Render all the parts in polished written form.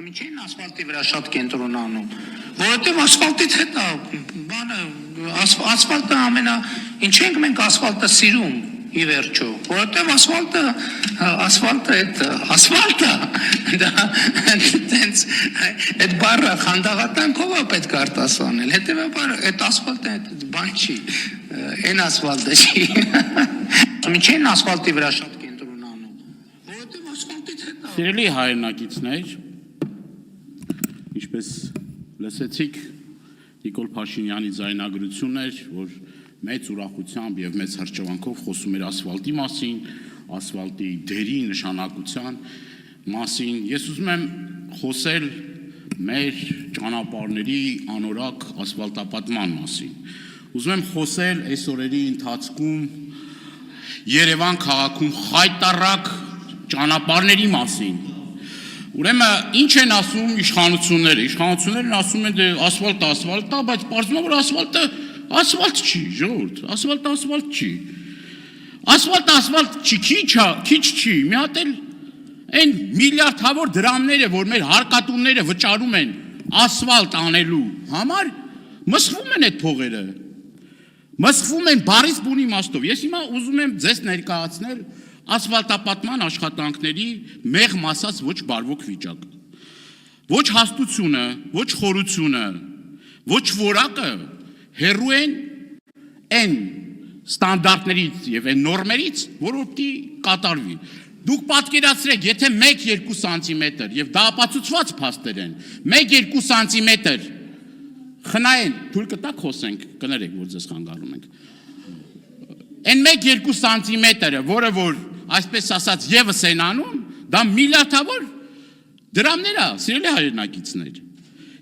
Ինչի՞ն ասֆալտի վրա շատ կենտրոնանում, որովհետև ասֆալտից հետո ասֆալտը ինչ ենք մենք ասֆալտը սիրում ի վերջո, որովհետև ասֆալտը դա տենց այդ բառը խանդաղատանքով է պետք է արտասանել, հետևաբար այդ ասֆալտը բան չի, այն ասֆալտը չի, ինչի՞ն ասֆալտի վրա շատ կենտրոնանում, որովհետև ասֆալտից հետո Սիրելի հայրենակիցներ, ինչպես լսեցիք Նիկոլ Փաշինյանի ձայնագրությունն էր, որ մեծ ուրախությամբ և մեծ հրճվանքով խոսում էր ասֆալտի մասին, ասֆալտի դերի նշանակության մասին։ Ես ուզում եմ խոսել մեր ճանապարհների անորակ ասֆալտապատման մասին։ Ուզում եմ խոսել այս օրերի ընթացքում Երևան քաղաքում խայտառակ ճանապարհների մասին։ Ուրեմն ինչ են ասում իշխանությունները։ Իշխանություններն ասում են դե ասֆալտը, բայց պարզվում է որ ասֆալտ չի, ժողովուրդ, ասֆալտ չի։ Ասֆալտ չի, քիչ չի։ Մի հատ էլ այն միլիարդավոր դրամները, որ մեր հարկատուները վճարում են ասֆալտ անելու համար, մսխվում են այդ փողերը։ Մսխվում են բառից բուն իմաստով։ Ես հիմա ուզում եմ ձեզ ներկայացնել ասֆալտապատման աշխատանքների մեղմ ասած ոչ բարվոք վիճակը, ոչ հաստությունը, ոչ խորությունը, ոչ որակը հեռու են այն ստանդարտներից և այն նորմերից, որոնք կատարվի։ Դուք պատկերացրեք, եթե 1-2 սանտիմետր, և դա ապացուցված փաստեր են, 1-2 սանտիմետր խնայեն, թույլ կտաք խոսենք, կներեք, որ ձեզ խանգարում ենք, այն 1-2 սանտիմետրը, որը որ այսպես ասած ևս են անում, դա միլիարդավոր դրամներ է, սիրելի հայրենակիցներ։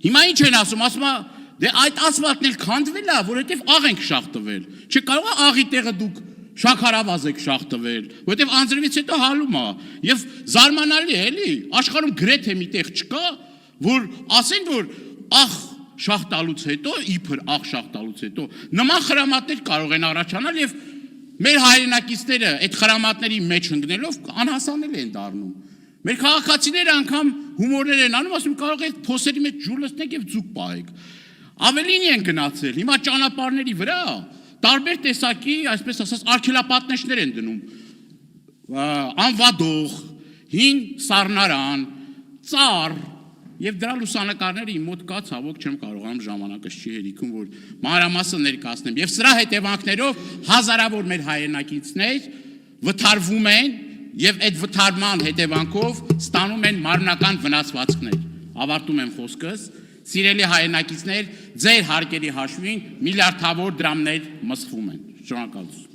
Հիմա ինչ են ասում է, դե այդ ասֆալտն էլ քանդվել է, որովհետև աղ ենք շաղտվել։ Չկարող է աղի տեղը դուք շաքարավազ եք շաղտվել, որովհետև անձրևից հետո հալում է։ Եվ զարմանալի է, էլի, աշխարհում գրեթե մի տեղ չկա, որ ասեն, որ աղ շաղտալուց հետո, իբր աղ շաղտալուց հետո, նման խրամատներ կարող են առաջանալ և մեր հայրենակիցները այդ խրամատների մեջ ընկնելով անհասանելի են դառնում։ Մեր քաղաքացիները անգամ հումորներ են անում, ասում կարող եք փոսերի մեջ ջուր լցնեք և ձուկ պահեք։ Ավելին են գնացել, հիմա ճանապարհների վրա տարբեր տեսակի, այսպես ասած, արգելապատնեշներ են դնում։ Անվադող, հին սառնարան, ծառ, և դրա լուսանկարները իմ մոտ կա, ցավոք չեմ կարողանում ժամանակս չի հերիքում, որ մանրամասն ներկայացնեմ։ Եվ սրա հետևանքներով հազարավոր մեր հայրենակիցներ վթարվում են և այդ վթարման հետևանքով ստանում են մարմնական վնասվածքներ։ Ավարտում եմ խոսքս, սիրելի հայրենակիցներ, ձեր հարկերի հաշվին միլիարդավոր դրամներ մսխվում են։ Շնորհակալություն։